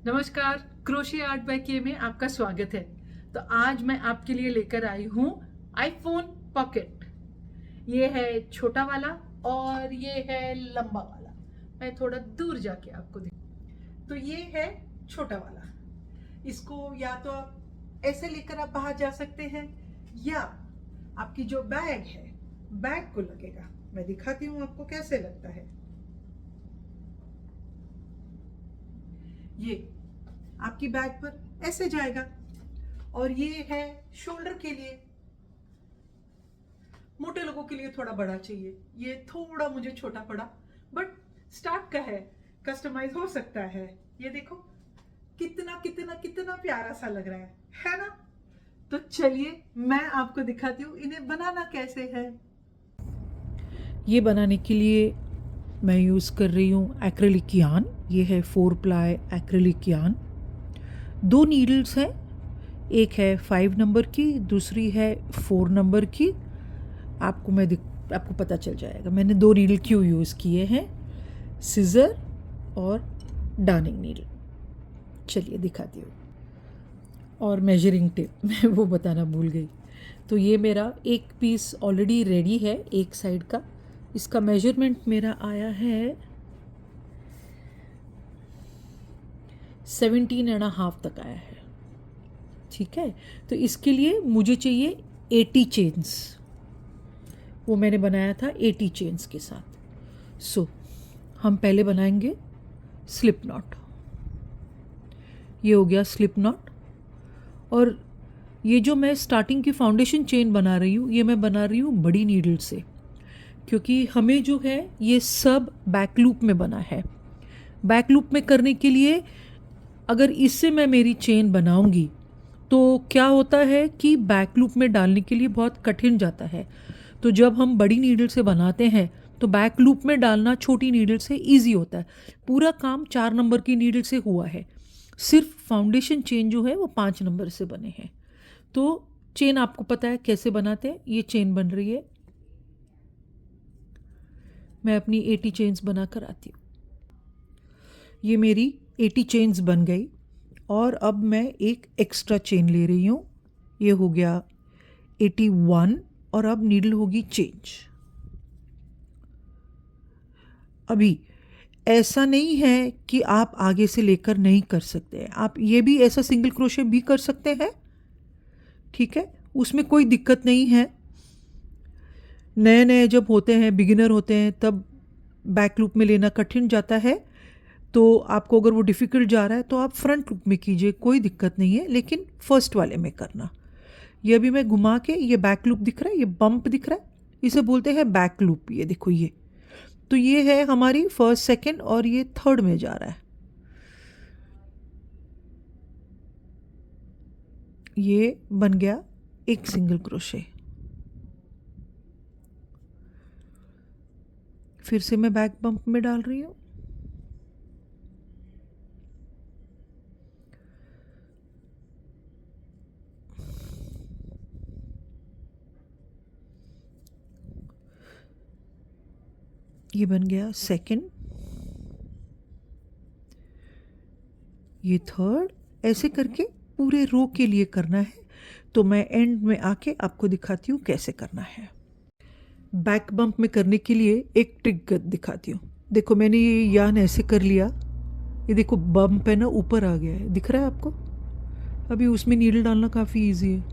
नमस्कार, crochet art bye के में आपका स्वागत है। तो आज मैं आपके लिए लेकर आई हूँ आईफोन पॉकेट। ये है छोटा वाला और ये है लंबा वाला। मैं थोड़ा दूर जाके आपको तो ये है छोटा वाला। इसको या तो आप ऐसे लेकर आप बाहर जा सकते हैं या आपकी जो बैग है बैग को लगेगा। मैं दिखाती हूँ आपको कैसे लगता है। ये आपकी बैग पर ऐसे जाएगा और ये है शोल्डर के लिए। मोटे लोगों के लिए थोड़ा बड़ा चाहिए, ये थोड़ा मुझे छोटा पड़ा, बट स्टार्ट का है, कस्टमाइज हो सकता है। ये देखो कितना कितना कितना प्यारा सा लग रहा है ना। तो चलिए मैं आपको दिखाती हूँ इन्हें बनाना कैसे है। ये बनाने के लिए मैं यूज़ कर रही हूँ एक्रेलिक यार्न। ये है 4 प्लाई एक्रेलिक यार्न। 2 नीडल्स हैं, एक है 5 नंबर की, दूसरी है 4 नंबर की। आपको पता चल जाएगा मैंने 2 नीडल क्यों यूज़ किए हैं, सिज़र और डार्निंग नीडल। चलिए दिखाती हूँ। और मेजरिंग टेप मैं वो बताना भूल गई। तो ये मेरा एक पीस ऑलरेडी रेडी है एक साइड का। इसका मेजरमेंट मेरा आया है 17.5 तक आया है। ठीक है, तो इसके लिए मुझे चाहिए 80 चेन्स। वो मैंने बनाया था 80 चेन्स के साथ। सो हम पहले बनाएंगे स्लिप नॉट। ये हो गया स्लिप नॉट। और ये जो मैं स्टार्टिंग की फाउंडेशन चेन बना रही हूँ, ये मैं बना रही हूँ बड़ी नीडल से, क्योंकि हमें जो है ये सब बैक लूप में बना है। बैक लूप में करने के लिए अगर इससे मैं मेरी चेन बनाऊंगी तो क्या होता है कि बैक लूप में डालने के लिए बहुत कठिन जाता है। तो जब हम बड़ी नीडल से बनाते हैं तो बैक लूप में डालना छोटी नीडल से इजी होता है। पूरा काम 4 नंबर की नीडल से हुआ है, सिर्फ फाउंडेशन चेन जो है वो 5 नंबर से बने हैं। तो चेन आपको पता है कैसे बनाते हैं। ये चेन बन रही है, मैं अपनी 80 चेन्स बना कर आती हूँ। ये मेरी 80 चेन्स बन गई और अब मैं एक एक्स्ट्रा चेन ले रही हूँ। ये हो गया 81 और अब नीडल होगी चेंज। अभी ऐसा नहीं है कि आप आगे से लेकर नहीं कर सकते, आप ये भी ऐसा सिंगल क्रोशे भी कर सकते हैं। ठीक है, उसमें कोई दिक्कत नहीं है। नए नए जब होते हैं, बिगिनर होते हैं, तब बैक लूप में लेना कठिन जाता है। तो आपको अगर वो डिफ़िकल्ट जा रहा है तो आप फ्रंट लूप में कीजिए, कोई दिक्कत नहीं है, लेकिन फर्स्ट वाले में करना। ये अभी मैं घुमा के, ये बैक लूप दिख रहा है, ये बम्प दिख रहा है, इसे बोलते हैं बैक लूप। ये देखो, ये तो ये है हमारी फर्स्ट सेकंड और ये थर्ड में जा रहा है। ये बन गया एक सिंगल क्रोशे। फिर से मैं बैक बम्प में डाल रही हूँ। ये बन गया सेकंड, ये थर्ड। ऐसे करके पूरे रो के लिए करना है। तो मैं एंड में आके आपको दिखाती हूँ कैसे करना है। बैक बम्प में करने के लिए एक ट्रिक दिखाती हूँ। देखो मैंने ये यान ऐसे कर लिया, ये देखो बम्प है ना, ऊपर आ गया है, दिख रहा है आपको। अभी उसमें नीडल डालना काफ़ी इजी है।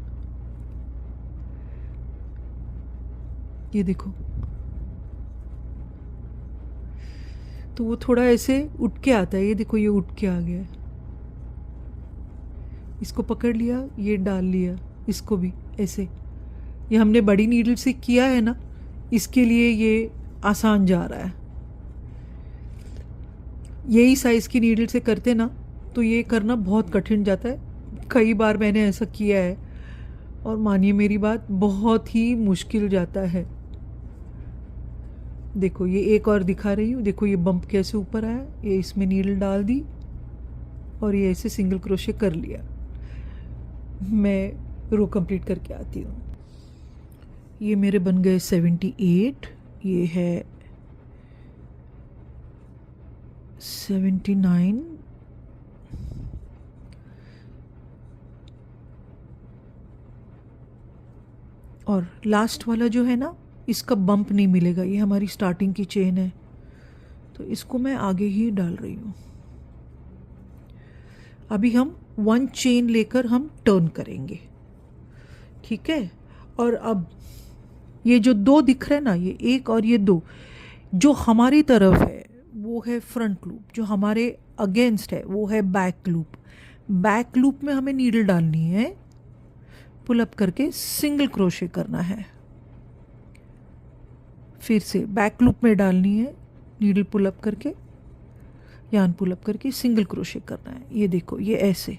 ये देखो, तो वो थोड़ा ऐसे उठ के आता है। ये देखो, ये उठ के आ गया है। इसको पकड़ लिया, ये डाल लिया, इसको भी ऐसे। ये हमने बड़ी नीडल से किया है ना, इसके लिए ये आसान जा रहा है। यही साइज़ की नीडल से करते ना तो ये करना बहुत कठिन जाता है। कई बार मैंने ऐसा किया है और मानिए मेरी बात, बहुत ही मुश्किल जाता है। देखो ये एक और दिखा रही हूँ, देखो ये बम्प कैसे ऊपर आया, ये इसमें नीडल डाल दी और ये ऐसे सिंगल क्रोशे कर लिया। मैं रो कंप्लीट करके आती हूँ। ये मेरे बन गए 78, ये है 79, और लास्ट वाला जो है ना, इसका बम्प नहीं मिलेगा, ये हमारी स्टार्टिंग की चेन है, तो इसको मैं आगे ही डाल रही हूँ। अभी हम 1 चेन लेकर हम टर्न करेंगे, ठीक है। और अब ये जो 2 दिख रहे हैं ना, ये 1 और ये 2, जो हमारी तरफ है वो है फ्रंट लूप, जो हमारे अगेंस्ट है वो है बैक लूप। बैक लूप में हमें नीडल डालनी है, पुल अप करके सिंगल क्रोशे करना है, फिर से बैक लूप में डालनी है, नीडल पुल अप करके, यार्न पुल अप करके सिंगल क्रोशे करना है। ये देखो, ये ऐसे।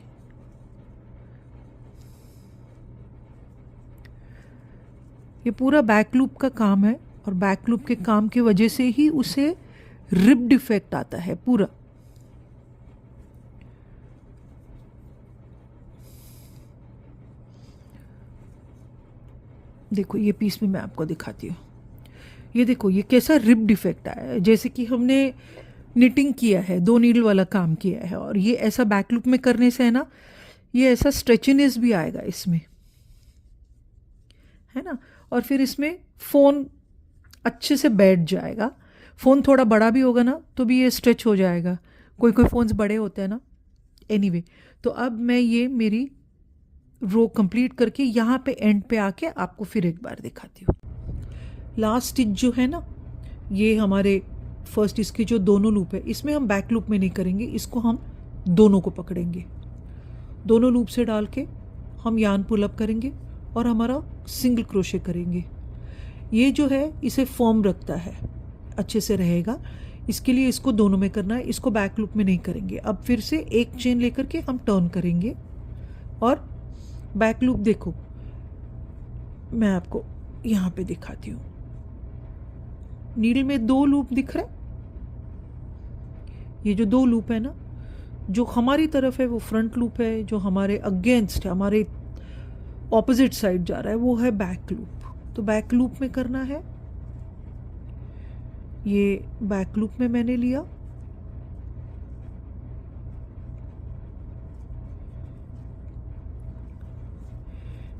ये पूरा बैक लूप का काम है, और बैक लूप के काम की वजह से ही उसे रिब्ड इफेक्ट आता है पूरा। देखो ये पीस भी मैं आपको दिखाती हूँ। ये देखो ये कैसा रिब्ड इफेक्ट आया है, जैसे कि हमने निटिंग किया है, 2 नीडल वाला काम किया है। और ये ऐसा बैक लूप में करने से है ना, ये ऐसा स्ट्रेचिनेस भी आएगा इसमें, है ना। और फिर इसमें फ़ोन अच्छे से बैठ जाएगा। फ़ोन थोड़ा बड़ा भी होगा ना तो भी ये स्ट्रेच हो जाएगा, कोई कोई फ़ोन्स बड़े होते हैं ना। एनीवे, तो अब मैं ये मेरी रो कंप्लीट करके यहाँ पे एंड पे आके आपको फिर एक बार दिखाती हूँ। लास्ट स्टिच जो है ना, ये हमारे फर्स्ट इसके जो दोनों लूप है, इसमें हम बैक लूप में नहीं करेंगे, इसको हम दोनों को पकड़ेंगे, दोनों लूप से डाल के हम यार्न पुल अप करेंगे और हमारा सिंगल क्रोशे करेंगे। ये जो है इसे फॉर्म रखता है, अच्छे से रहेगा, इसके लिए इसको दोनों में करना है, इसको बैक लूप में नहीं करेंगे। अब फिर से एक चेन लेकर के हम टर्न करेंगे और बैक लूप देखो, मैं आपको यहाँ पे दिखाती हूँ। नीडल में 2 लूप दिख रहा है, ये जो 2 लूप है ना, जो हमारी तरफ है वो फ्रंट लूप है, जो हमारे अगेंस्ट है, हमारे ऑपोजिट साइड जा रहा है, वो है बैक लूप। तो बैक लूप में करना है, ये बैक लूप में मैंने लिया,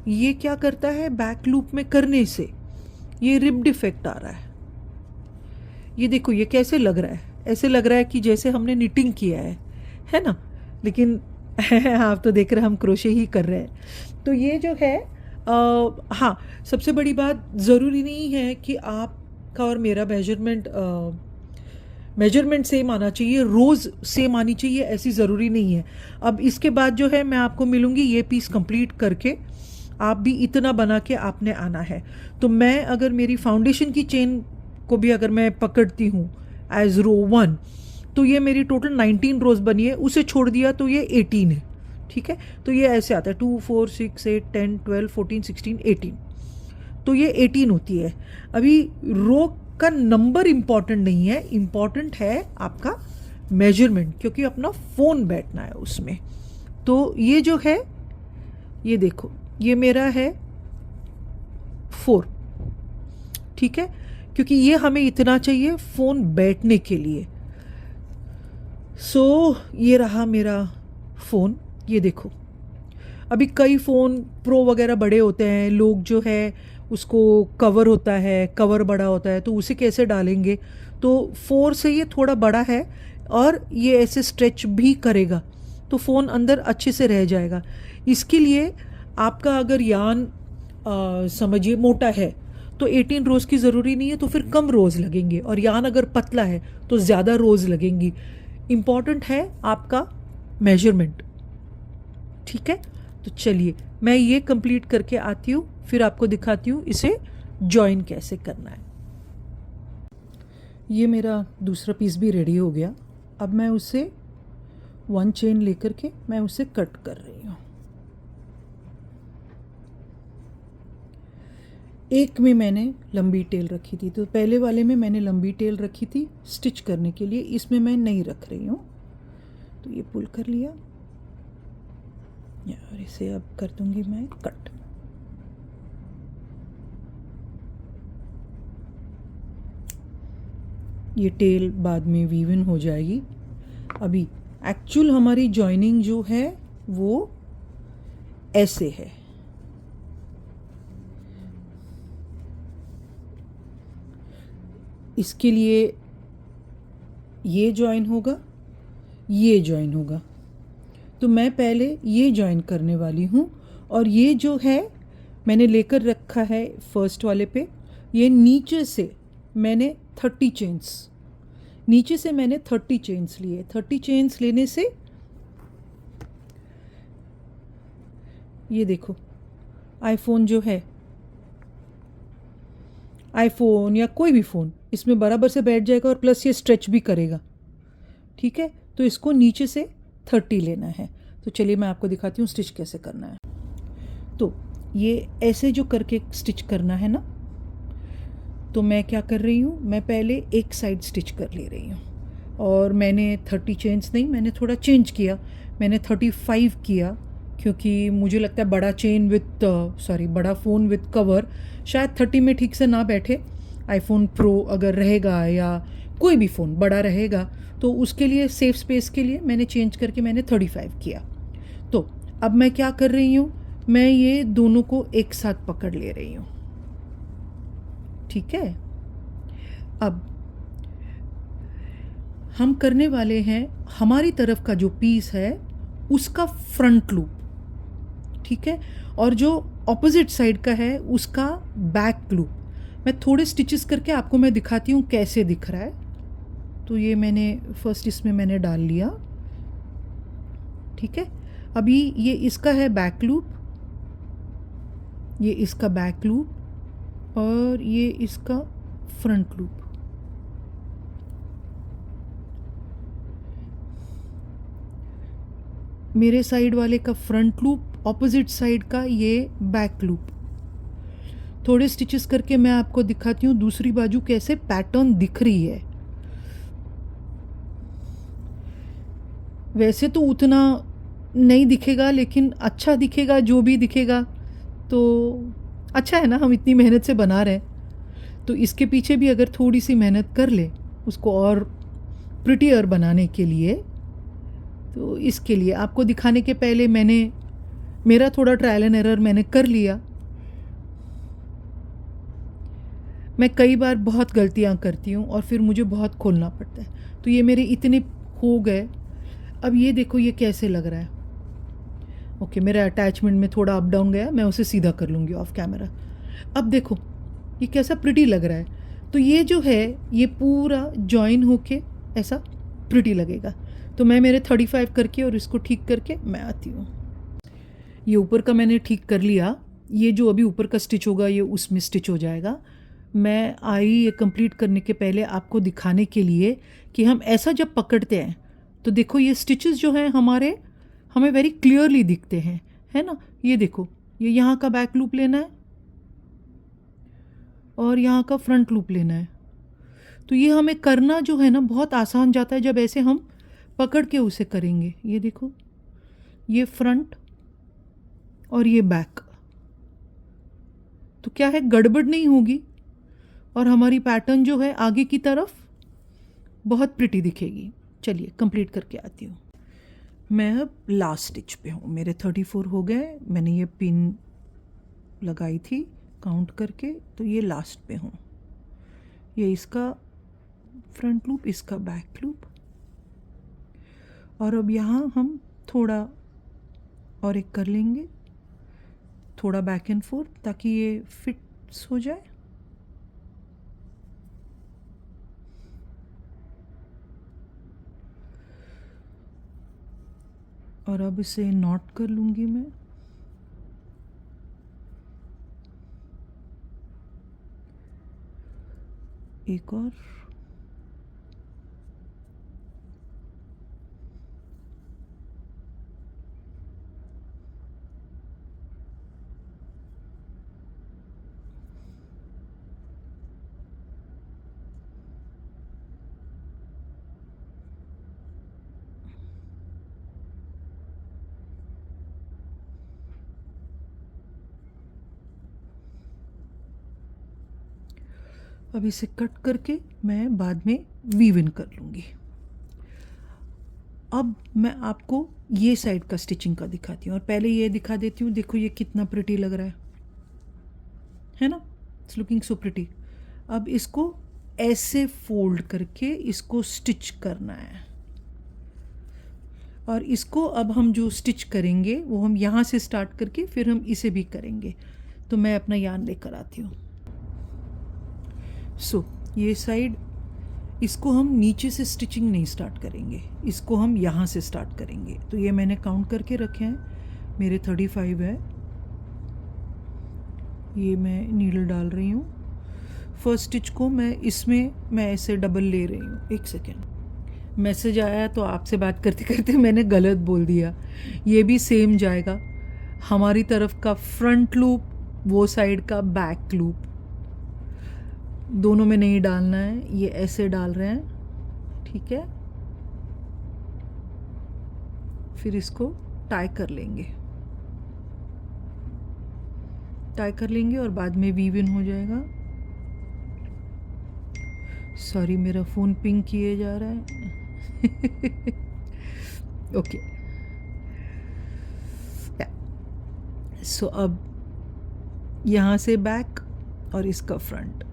ये क्या करता है, बैक लूप में करने से ये रिब्ड इफेक्ट आ रहा है। ये देखो ये कैसे लग रहा है, ऐसे लग रहा है कि जैसे हमने निटिंग किया है ना, लेकिन आप तो देख रहे हैं हम क्रोशे ही कर रहे हैं। तो ये जो है हाँ, सबसे बड़ी बात, ज़रूरी नहीं है कि आपका और मेरा मेजरमेंट सेम आना चाहिए, रोज़ सेम आनी चाहिए, ऐसी ज़रूरी नहीं है। अब इसके बाद जो है मैं आपको मिलूँगी, ये पीस कंप्लीट करके आप भी इतना बना के आपने आना है। तो मैं अगर मेरी फाउंडेशन की चेन को भी अगर मैं पकड़ती हूँ एज रो 1, तो ये मेरी टोटल 19 रोज बनी है, उसे छोड़ दिया तो ये 18 है, ठीक है। तो ये ऐसे आता है 2 4 6 8 10 12 14 16 18, तो ये 18 होती है। अभी रो का नंबर इम्पॉर्टेंट नहीं है, इम्पॉर्टेंट है आपका मेजरमेंट, क्योंकि अपना फ़ोन बैठना है उसमें। तो ये जो है, ये देखो ये मेरा है 4, ठीक है, क्योंकि ये हमें इतना चाहिए फ़ोन बैठने के लिए। सो ये रहा मेरा फ़ोन। ये देखो, अभी कई फ़ोन प्रो वगैरह बड़े होते हैं, लोग जो है उसको कवर होता है, कवर बड़ा होता है, तो उसे कैसे डालेंगे। तो 4 से ये थोड़ा बड़ा है और ये ऐसे स्ट्रेच भी करेगा, तो फ़ोन अंदर अच्छे से रह जाएगा। इसके लिए आपका अगर यार्न समझिए मोटा है तो 18 रोज़ की ज़रूरी नहीं है, तो फिर कम रोज़ लगेंगे, और यार्न अगर पतला है तो ज़्यादा रोज़ लगेंगी। इम्पॉर्टेंट है आपका मेजरमेंट, ठीक है। तो चलिए मैं ये कंप्लीट करके आती हूँ, फिर आपको दिखाती हूँ इसे जॉइन कैसे करना है। ये मेरा दूसरा पीस भी रेडी हो गया। अब मैं उसे 1 चेन लेकर के मैं उसे कट कर रही हूँ। एक में मैंने लंबी टेल रखी थी, तो पहले वाले में मैंने लंबी टेल रखी थी स्टिच करने के लिए, इसमें मैं नहीं रख रही हूँ। तो ये पुल कर लिया और इसे अब कर दूंगी मैं कट। ये टेल बाद में वीव इन हो जाएगी। अभी एक्चुअल हमारी जॉइनिंग जो है वो ऐसे है, इसके लिए ये जॉइन होगा, ये जॉइन होगा। तो मैं पहले ये जॉइन करने वाली हूँ, और ये जो है मैंने लेकर रखा है फर्स्ट वाले पे, ये नीचे से मैंने 30 चेन्स, नीचे से मैंने 30 चेन्स लिए। 30 चेन्स लेने से ये देखो, आईफोन जो है, आईफोन या कोई भी फ़ोन इसमें बराबर से बैठ जाएगा, और प्लस ये स्ट्रेच भी करेगा। ठीक है, तो इसको नीचे से 30 लेना है। तो चलिए मैं आपको दिखाती हूँ स्टिच कैसे करना है। तो ये ऐसे जो करके स्टिच करना है ना, तो मैं क्या कर रही हूँ, मैं पहले एक साइड स्टिच कर ले रही हूँ, और मैंने 30 चेन्स नहीं, मैंने थोड़ा चेंज किया, मैंने 35 किया, क्योंकि मुझे लगता है बड़ा चेन विथ बड़ा फ़ोन विथ कवर शायद 30 में ठीक से ना बैठे। आईफोन प्रो अगर रहेगा या कोई भी फ़ोन बड़ा रहेगा, तो उसके लिए सेफ स्पेस के लिए मैंने चेंज करके मैंने 35 किया। तो अब मैं क्या कर रही हूँ, मैं ये दोनों को एक साथ पकड़ ले रही हूँ। ठीक है, अब हम करने वाले हैं हमारी तरफ का जो पीस है उसका फ्रंट लूप। ठीक है, और जो ऑपोजिट साइड का है उसका बैक लूप। मैं थोड़े स्टिचेस करके आपको मैं दिखाती हूँ कैसे दिख रहा है। तो ये मैंने फर्स्ट इसमें मैंने डाल लिया। ठीक है, अभी ये इसका है बैक लूप, ये इसका बैक लूप, और ये इसका फ्रंट लूप। मेरे साइड वाले का फ्रंट लूप, ऑपोजिट साइड का ये बैक लूप। थोड़े स्टिचेस करके मैं आपको दिखाती हूँ दूसरी बाजू कैसे पैटर्न दिख रही है। वैसे तो उतना नहीं दिखेगा, लेकिन अच्छा दिखेगा, जो भी दिखेगा तो अच्छा है ना, हम इतनी मेहनत से बना रहे हैं। तो इसके पीछे भी अगर थोड़ी सी मेहनत कर ले उसको और प्रिटियर बनाने के लिए, तो इसके लिए आपको दिखाने के पहले मैंने मेरा थोड़ा ट्रायल एंड एरर मैंने कर लिया। मैं कई बार बहुत गलतियां करती हूँ और फिर मुझे बहुत खोलना पड़ता है। तो ये मेरे इतने हो गए। अब ये देखो ये कैसे लग रहा है। ओके, मेरा अटैचमेंट में थोड़ा अप डाउन गया, मैं उसे सीधा कर लूँगी ऑफ कैमरा। अब देखो ये कैसा प्रिटी लग रहा है। तो ये जो है ये पूरा जॉइन होके ऐसा प्रिटी लगेगा। तो मैं मेरे 35 करके और इसको ठीक करके मैं आती हूँ। ये ऊपर का मैंने ठीक कर लिया। ये जो अभी ऊपर का स्टिच होगा ये उसमें स्टिच हो जाएगा। मैं आई ये कंप्लीट करने के पहले आपको दिखाने के लिए कि हम ऐसा जब पकड़ते हैं तो देखो ये स्टिचेस जो हैं हमारे हमें वेरी क्लियरली दिखते हैं, है ना। ये देखो, ये यहाँ का बैक लूप लेना है और यहाँ का फ्रंट लूप लेना है। तो ये हमें करना जो है ना बहुत आसान जाता है जब ऐसे हम पकड़ के उसे करेंगे। ये देखो, ये फ्रंट और ये बैक, तो क्या है गड़बड़ नहीं होगी और हमारी पैटर्न जो है आगे की तरफ बहुत प्रिटी दिखेगी। चलिए कंप्लीट करके आती हूँ। मैं अब लास्ट स्टिच पे हूँ, मेरे 34 हो गए। मैंने ये पिन लगाई थी काउंट करके, तो ये लास्ट पे हूँ। ये इसका फ्रंट लूप, इसका बैक लूप, और अब यहाँ हम थोड़ा और एक कर लेंगे, थोड़ा बैक एंड फोर्थ ताकि ये फिट्स हो जाए। और अब इसे नॉट कर लूँगी मैं। एक और, अब इसे कट करके मैं बाद में वीव इन कर लूँगी। अब मैं आपको ये साइड का स्टिचिंग का दिखाती हूँ और पहले ये दिखा देती हूँ। देखो ये कितना प्रिटी लग रहा है ना, इट्स लुकिंग सो प्रिटी। अब इसको ऐसे फोल्ड करके इसको स्टिच करना है। और इसको अब हम जो स्टिच करेंगे वो हम यहाँ से स्टार्ट करके फिर हम इसे भी करेंगे। तो मैं अपना यार्न लेकर आती हूँ। सो ये साइड, इसको हम नीचे से स्टिचिंग नहीं स्टार्ट करेंगे, इसको हम यहाँ से स्टार्ट करेंगे। तो ये मैंने काउंट करके रखे हैं, मेरे 35 है। ये मैं नीडल डाल रही हूँ। फर्स्ट स्टिच को मैं ऐसे डबल ले रही हूँ। एक सेकेंड, मैसेज आया तो आपसे बात करते करते मैंने गलत बोल दिया। ये भी सेम जाएगा, हमारी तरफ का फ्रंट लूप, वो साइड का बैक लूप, दोनों में नहीं डालना है, ये ऐसे डाल रहे हैं, ठीक है। फिर इसको टाई कर लेंगे और बाद में वीव इन हो जाएगा। सॉरी, मेरा फ़ोन पिंग किए जा रहा है। ओके, सो अब यहाँ से बैक और इसका फ्रंट।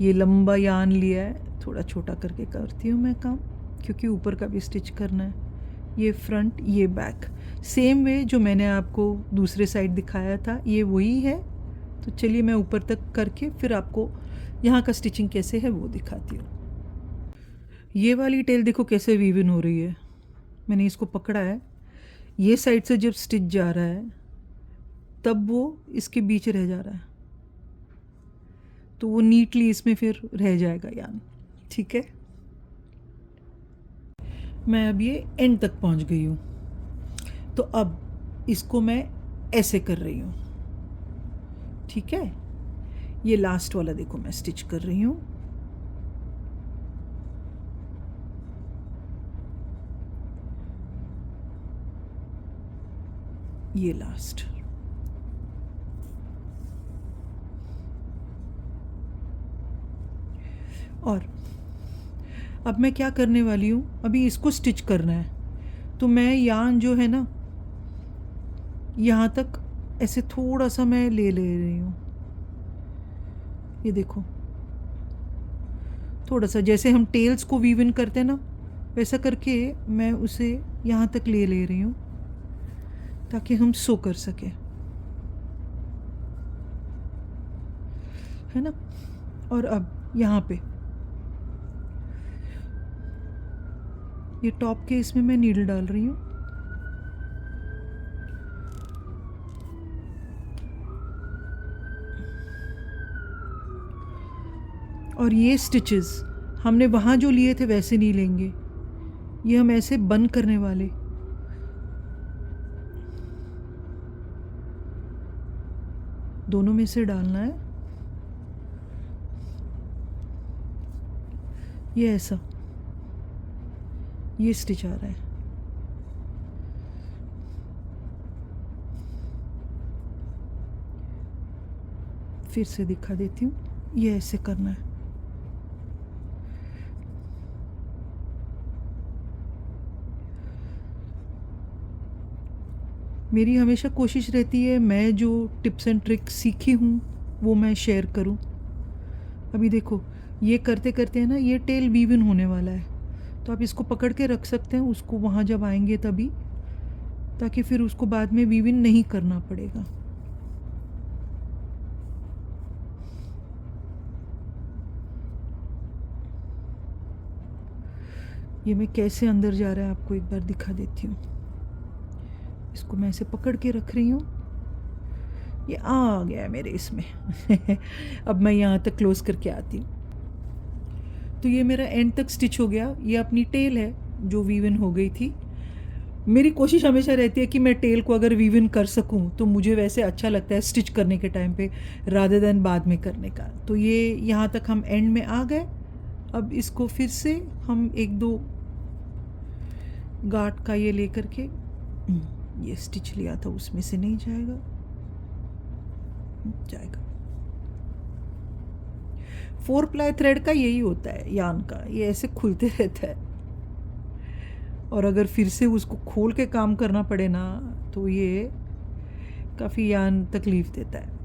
ये लंबा यार्न लिया है, थोड़ा छोटा करके करती हूँ मैं काम, क्योंकि ऊपर का भी स्टिच करना है। ये फ्रंट, ये बैक, सेम वे जो मैंने आपको दूसरे साइड दिखाया था, ये वही है। तो चलिए मैं ऊपर तक करके फिर आपको यहाँ का स्टिचिंग कैसे है वो दिखाती हूँ। ये वाली टेल देखो कैसे वीव इन हो रही है। मैंने इसको पकड़ा है, ये साइड से जब स्टिच जा रहा है तब वो इसके बीच रह जा रहा है, तो वो नीटली इसमें फिर रह जाएगा यार्न, ठीक है। मैं अब ये एंड तक पहुंच गई हूँ। तो अब इसको मैं ऐसे कर रही हूँ, ठीक है। ये लास्ट वाला देखो मैं स्टिच कर रही हूँ। ये लास्ट, और अब मैं क्या करने वाली हूँ, अभी इसको स्टिच करना है। तो मैं यार्न जो है ना, यहाँ तक ऐसे थोड़ा सा मैं ले रही हूँ। ये देखो, थोड़ा सा जैसे हम टेल्स को वीव इन करते हैं ना, वैसा करके मैं उसे यहाँ तक ले रही हूँ ताकि हम सो कर सके, है ना। और अब यहाँ पे ये टॉप के इसमें मैं नीडल डाल रही हूँ। और ये स्टिचेस हमने वहाँ जो लिए थे वैसे नहीं लेंगे, ये हम ऐसे बंद करने वाले। दोनों में से डालना है, ये ऐसा, ये स्टिच आ रहा है। फिर से दिखा देती हूँ, ये ऐसे करना है। मेरी हमेशा कोशिश रहती है मैं जो टिप्स एंड ट्रिक्स सीखी हूँ वो मैं शेयर करूँ। अभी देखो, ये करते करते है ना, ये टेल वीव इन होने वाला है, तो आप इसको पकड़ के रख सकते हैं उसको वहाँ जब आएंगे तभी, ताकि फिर उसको बाद में वीव इन नहीं करना पड़ेगा। ये मैं कैसे अंदर जा रहा है आपको एक बार दिखा देती हूँ। इसको मैं ऐसे पकड़ के रख रही हूँ, ये आ गया है मेरे इसमें। अब मैं यहाँ तक क्लोज करके आती हूँ। तो ये मेरा एंड तक स्टिच हो गया। ये अपनी टेल है जो वीव इन हो गई थी। मेरी कोशिश हमेशा रहती है कि मैं टेल को अगर वीव इन कर सकूं तो मुझे वैसे अच्छा लगता है स्टिच करने के टाइम पे रादर देन बाद में करने का। तो ये यहाँ तक हम एंड में आ गए। अब इसको फिर से हम एक दो गार्ड का ये लेकर के, ये स्टिच लिया था उसमें से नहीं जाएगा, जाएगा। 4 प्लाई थ्रेड का यही होता है यार्न का, ये ऐसे खुलते रहता है, और अगर फिर से उसको खोल के काम करना पड़े ना तो ये काफ़ी यार्न तकलीफ़ देता है।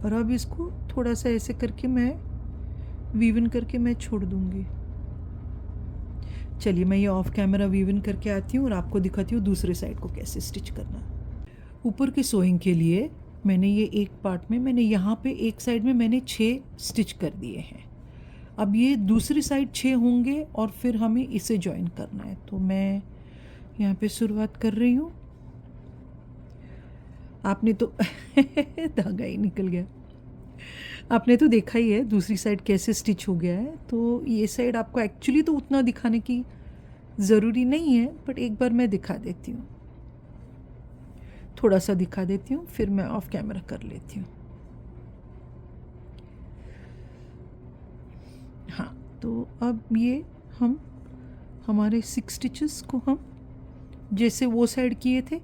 और अब इसको थोड़ा सा ऐसे करके मैं वीव इन करके मैं छोड़ दूँगी। चलिए मैं ये ऑफ कैमरा वीव इन करके आती हूँ और आपको दिखाती हूँ दूसरे साइड को कैसे स्टिच करना। ऊपर के सोइंग के लिए मैंने ये एक पार्ट में मैंने यहाँ पे एक साइड में मैंने 6 स्टिच कर दिए हैं। अब ये दूसरी साइड 6 होंगे और फिर हमें इसे जॉइन करना है। तो मैं यहाँ पे शुरुआत कर रही हूँ। आपने तो धागा ही निकल गया। आपने तो देखा ही है दूसरी साइड कैसे स्टिच हो गया है। तो ये साइड आपको एक्चुअली तो उतना दिखाने की ज़रूरी नहीं है, बट एक बार मैं दिखा देती हूँ, थोड़ा सा दिखा देती हूँ, फिर मैं ऑफ कैमरा कर लेती हूँ। हाँ, तो अब ये हम हमारे 6 स्टिचेस को हम जैसे वो साइड किए थे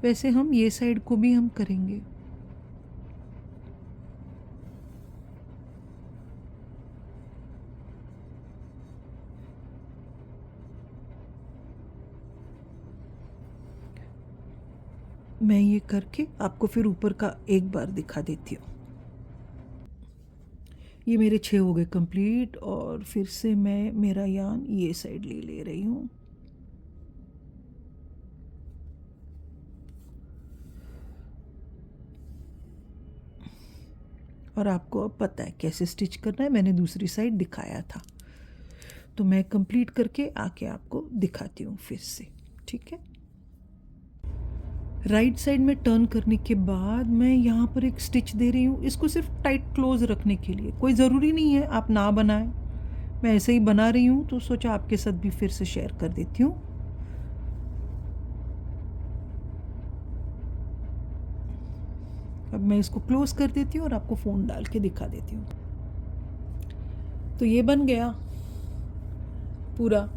वैसे हम ये साइड को भी हम करेंगे। मैं ये करके आपको फिर ऊपर का एक बार दिखा देती हूँ। ये मेरे 6 हो गए कंप्लीट और फिर से मैं मेरा यान ये साइड ले रही हूँ। और आपको अब पता है कैसे स्टिच करना है, मैंने दूसरी साइड दिखाया था। तो मैं कंप्लीट करके आके आपको दिखाती हूँ फिर से, ठीक है। राइट साइड में टर्न करने के बाद मैं यहाँ पर एक स्टिच दे रही हूँ, इसको सिर्फ टाइट क्लोज रखने के लिए। कोई ज़रूरी नहीं है आप ना बनाएं, मैं ऐसे ही बना रही हूँ तो सोचा आपके साथ भी फिर से शेयर कर देती हूँ। अब मैं इसको क्लोज कर देती हूँ और आपको फ़ोन डाल के दिखा देती हूँ। तो ये बन गया पूरा।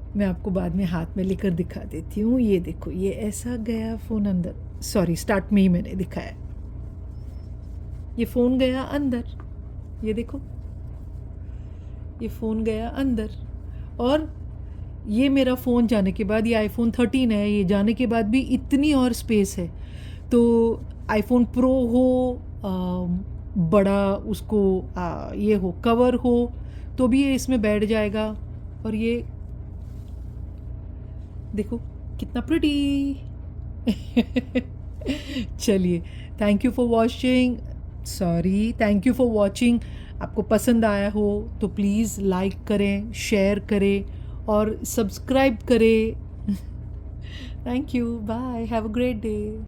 मैं आपको बाद में हाथ में लेकर दिखा देती हूँ। ये देखो, ये ऐसा गया फ़ोन अंदर, सॉरी स्टार्ट में ही मैंने दिखाया। ये फ़ोन गया अंदर, ये देखो ये फ़ोन गया अंदर। और ये मेरा फ़ोन जाने के बाद, ये आईफोन 13 है, ये जाने के बाद भी इतनी और स्पेस है। तो आईफोन प्रो हो, बड़ा उसको ये हो, कवर हो, तो भी ये इसमें बैठ जाएगा। और ये देखो कितना प्रिटी। चलिए, thank you for watching, thank you for watching. आपको पसंद आया हो तो प्लीज़ लाइक करें, शेयर करें और सब्सक्राइब करें। Thank you, bye, have a great day.